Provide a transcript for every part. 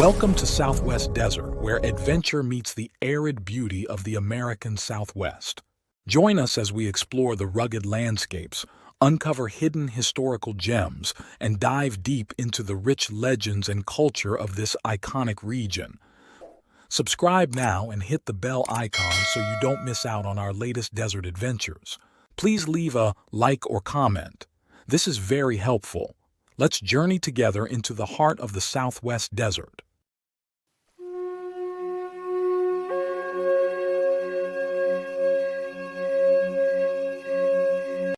Welcome to Southwest Desert, where adventure meets the arid beauty of the American Southwest. Join us as we explore the rugged landscapes, uncover hidden historical gems, and dive deep into the rich legends and culture of this iconic region. Subscribe now and hit the bell icon so you don't miss out on our latest desert adventures. Please leave a like or comment. This is very helpful. Let's journey together into the heart of the Southwest Desert.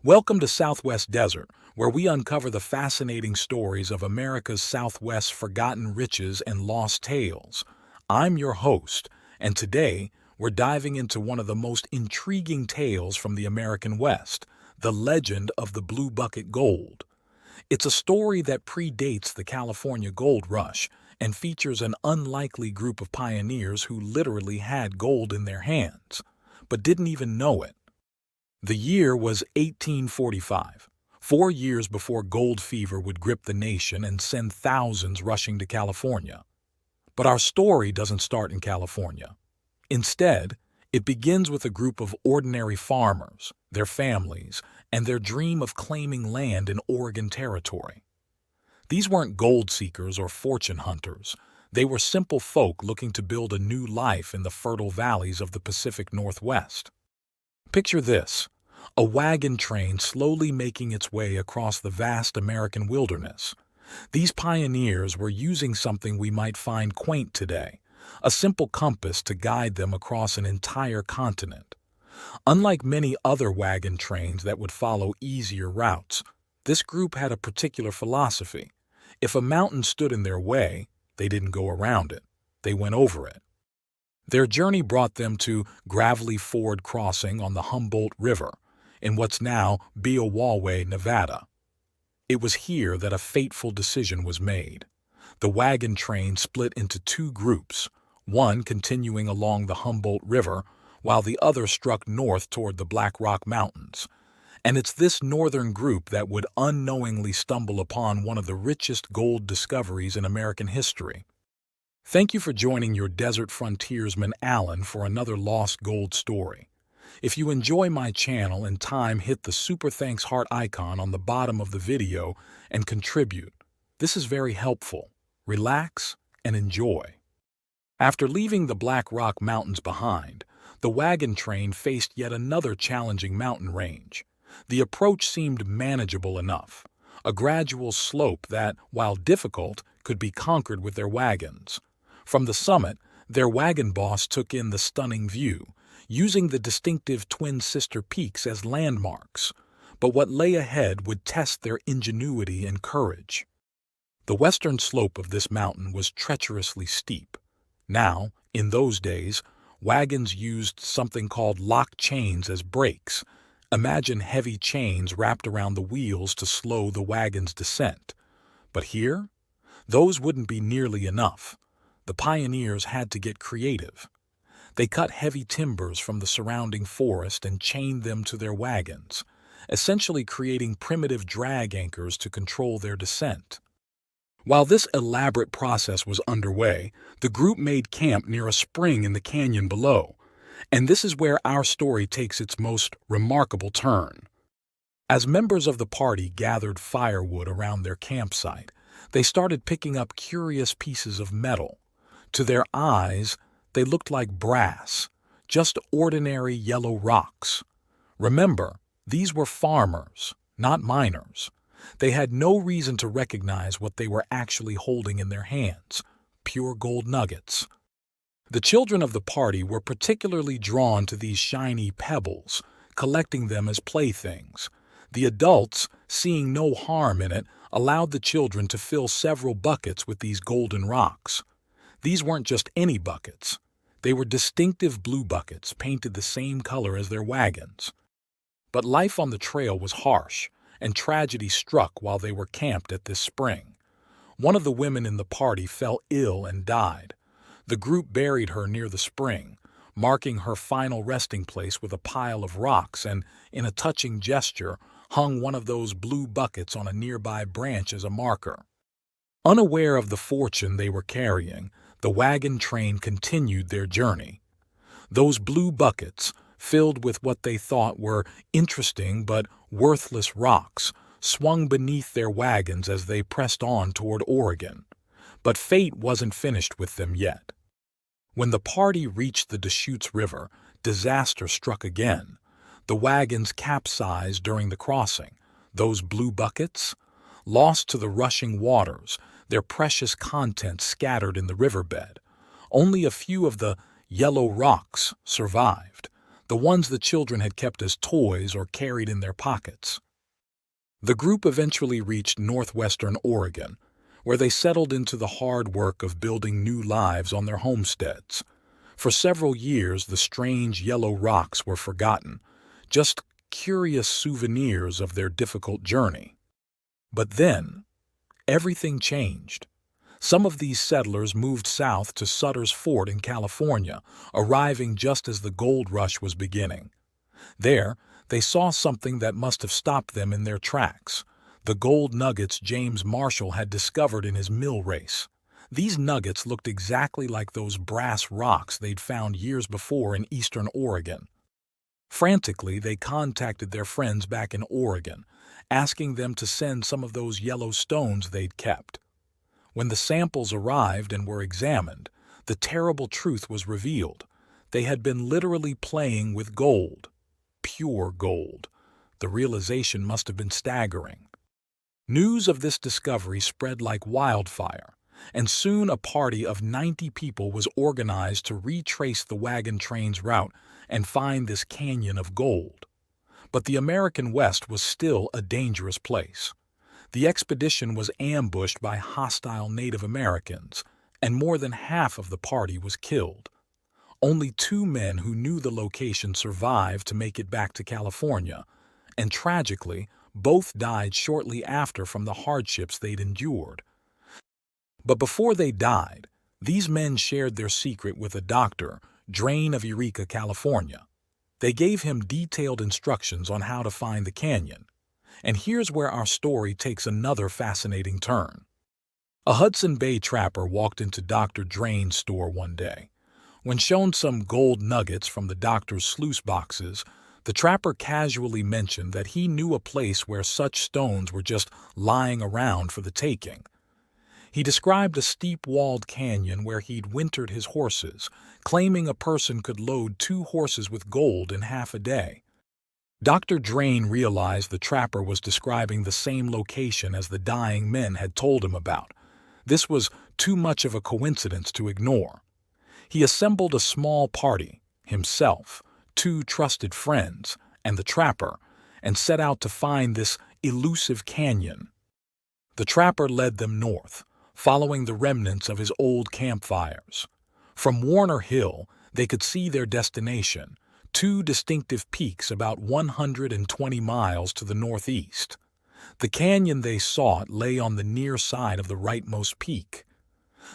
Welcome to Southwest Desert, where we uncover the fascinating stories of America's Southwest's forgotten riches and lost tales. I'm your host, and today we're diving into one of the most intriguing tales from the American West, the legend of the Blue Bucket Gold. It's a story that predates the California Gold Rush and features an unlikely group of pioneers who literally had gold in their hands, but didn't even know it. The year was 1845, 4 years before gold fever would grip the nation and send thousands rushing to California. But our story doesn't start in California. Instead, it begins with a group of ordinary farmers, their families, and their dream of claiming land in Oregon Territory. These weren't gold seekers or fortune hunters. They were simple folk looking to build a new life in the fertile valleys of the Pacific Northwest. Picture this: a wagon train slowly making its way across the vast American wilderness. These pioneers were using something we might find quaint today, a simple compass to guide them across an entire continent. Unlike many other wagon trains that would follow easier routes, this group had a particular philosophy. If a mountain stood in their way, they didn't go around it, they went over it. Their journey brought them to Gravelly Ford Crossing on the Humboldt River, in what's now Beowulway, Nevada. It was here that a fateful decision was made. The wagon train split into two groups, one continuing along the Humboldt River, while the other struck north toward the Black Rock Mountains. And it's this northern group that would unknowingly stumble upon one of the richest gold discoveries in American history. Thank you for joining your desert frontiersman Alan for another lost gold story. If you enjoy my channel and time, hit the super thanks heart icon on the bottom of the video and contribute. This is very helpful. Relax and enjoy. After leaving the Black Rock Mountains behind, the wagon train faced yet another challenging mountain range. The approach seemed manageable enough, a gradual slope that, while difficult, could be conquered with their wagons. From the summit, their wagon boss took in the stunning view, using the distinctive twin sister peaks as landmarks. But what lay ahead would test their ingenuity and courage. The western slope of this mountain was treacherously steep. Now, in those days, wagons used something called lock chains as brakes. Imagine heavy chains wrapped around the wheels to slow the wagon's descent. But here, those wouldn't be nearly enough. The pioneers had to get creative. They cut heavy timbers from the surrounding forest and chained them to their wagons, essentially creating primitive drag anchors to control their descent. While this elaborate process was underway, the group made camp near a spring in the canyon below, and this is where our story takes its most remarkable turn. As members of the party gathered firewood around their campsite, they started picking up curious pieces of metal. To their eyes, they looked like brass, just ordinary yellow rocks. Remember, these were farmers, not miners. They had no reason to recognize what they were actually holding in their hands: pure gold nuggets. The children of the party were particularly drawn to these shiny pebbles, collecting them as playthings. The adults, seeing no harm in it, allowed the children to fill several buckets with these golden rocks. These weren't just any buckets. They were distinctive blue buckets painted the same color as their wagons. But life on the trail was harsh, and tragedy struck while they were camped at this spring. One of the women in the party fell ill and died. The group buried her near the spring, marking her final resting place with a pile of rocks, and, in a touching gesture, hung one of those blue buckets on a nearby branch as a marker. Unaware of the fortune they were carrying, the wagon train continued their journey. Those blue buckets, filled with what they thought were interesting but worthless rocks, swung beneath their wagons as they pressed on toward Oregon. But fate wasn't finished with them yet. When the party reached the Deschutes River, disaster struck again. The wagons capsized during the crossing. Those blue buckets? Lost to the rushing waters, their precious contents scattered in the riverbed. Only a few of the yellow rocks survived, the ones the children had kept as toys or carried in their pockets. The group eventually reached northwestern Oregon, where they settled into the hard work of building new lives on their homesteads. For several years, the strange yellow rocks were forgotten, just curious souvenirs of their difficult journey. But then, everything changed. Some of these settlers moved south to Sutter's Fort in California, arriving just as the gold rush was beginning. There, they saw something that must have stopped them in their tracks: the gold nuggets James Marshall had discovered in his mill race. These nuggets looked exactly like those brass rocks they'd found years before in eastern Oregon. Frantically, they contacted their friends back in Oregon, asking them to send some of those yellow stones they'd kept. When the samples arrived and were examined, the terrible truth was revealed. They had been literally playing with gold. Pure gold. The realization must have been staggering. News of this discovery spread like wildfire, and soon a party of 90 people was organized to retrace the wagon train's route and find this canyon of gold. But the American West was still a dangerous place. The expedition was ambushed by hostile Native Americans, and more than half of the party was killed. Only 2 men who knew the location survived to make it back to California, and tragically, both died shortly after from the hardships they'd endured. But before they died, these men shared their secret with a doctor, Drain of Eureka, California. They gave him detailed instructions on how to find the canyon. And here's where our story takes another fascinating turn. A Hudson Bay trapper walked into Dr. Drain's store one day. When shown some gold nuggets from the doctor's sluice boxes, the trapper casually mentioned that he knew a place where such stones were just lying around for the taking. He described a steep-walled canyon where he'd wintered his horses, claiming a person could load 2 horses with gold in half a day. Dr. Drain realized the trapper was describing the same location as the dying men had told him about. This was too much of a coincidence to ignore. He assembled a small party, himself, 2 trusted friends, and the trapper, and set out to find this elusive canyon. The trapper led them north, following the remnants of his old campfires. From Warner Hill, they could see their destination, 2 distinctive peaks about 120 miles to the northeast. The canyon they sought lay on the near side of the rightmost peak.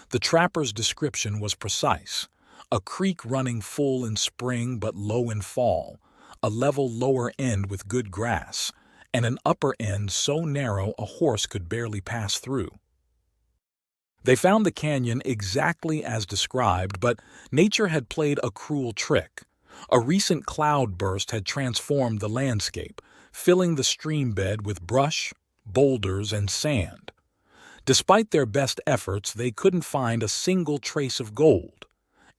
The trapper's description was precise: a creek running full in spring but low in fall, a level lower end with good grass, and an upper end so narrow a horse could barely pass through. They found the canyon exactly as described, but nature had played a cruel trick. A recent cloudburst had transformed the landscape, filling the stream bed with brush, boulders, and sand. Despite their best efforts, they couldn't find a single trace of gold.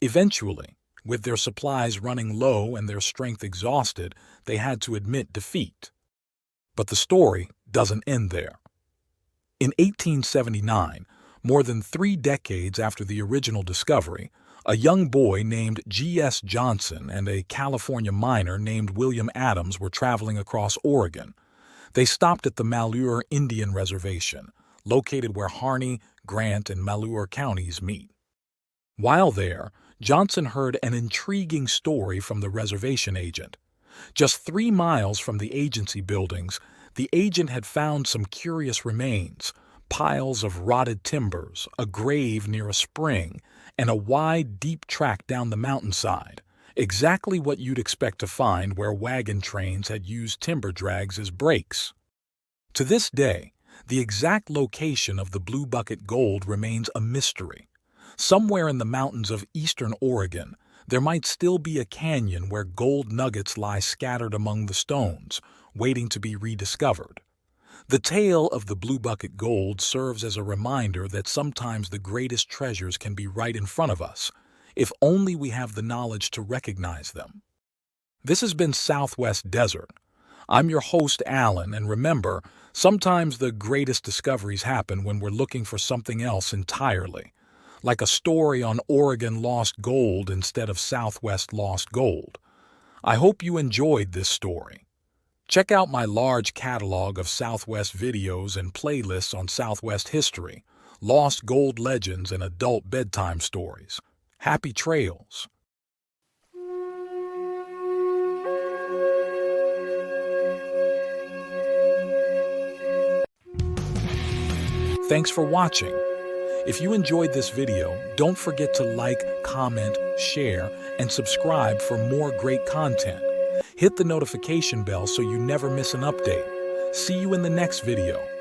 Eventually, with their supplies running low and their strength exhausted, they had to admit defeat. But the story doesn't end there. In 1879, more than 3 decades after the original discovery, a young boy named G.S. Johnson and a California miner named William Adams were traveling across Oregon. They stopped at the Malheur Indian Reservation, located where Harney, Grant, and Malheur counties meet. While there, Johnson heard an intriguing story from the reservation agent. Just 3 miles from the agency buildings, the agent had found some curious remains: piles of rotted timbers, a grave near a spring, and a wide, deep track down the mountainside, exactly what you'd expect to find where wagon trains had used timber drags as brakes. To this day, The exact location of the blue bucket gold remains a mystery. Somewhere in the mountains of eastern Oregon, there might still be a canyon where gold nuggets lie scattered among the stones, waiting to be rediscovered. The tale of the blue bucket gold serves as a reminder that sometimes the greatest treasures can be right in front of us, if only we have the knowledge to recognize them. This has been Southwest Desert. I'm your host, Alan, and remember, sometimes the greatest discoveries happen when we're looking for something else entirely, like a story on Oregon lost gold instead of Southwest lost gold. I hope you enjoyed this story. Check out my large catalog of Southwest videos and playlists on Southwest history, lost gold legends, and adult bedtime stories. Happy trails! Thanks for watching. If you enjoyed this video, don't forget to like, comment, share, and subscribe for more great content. Hit the notification bell so you never miss an update. See you in the next video.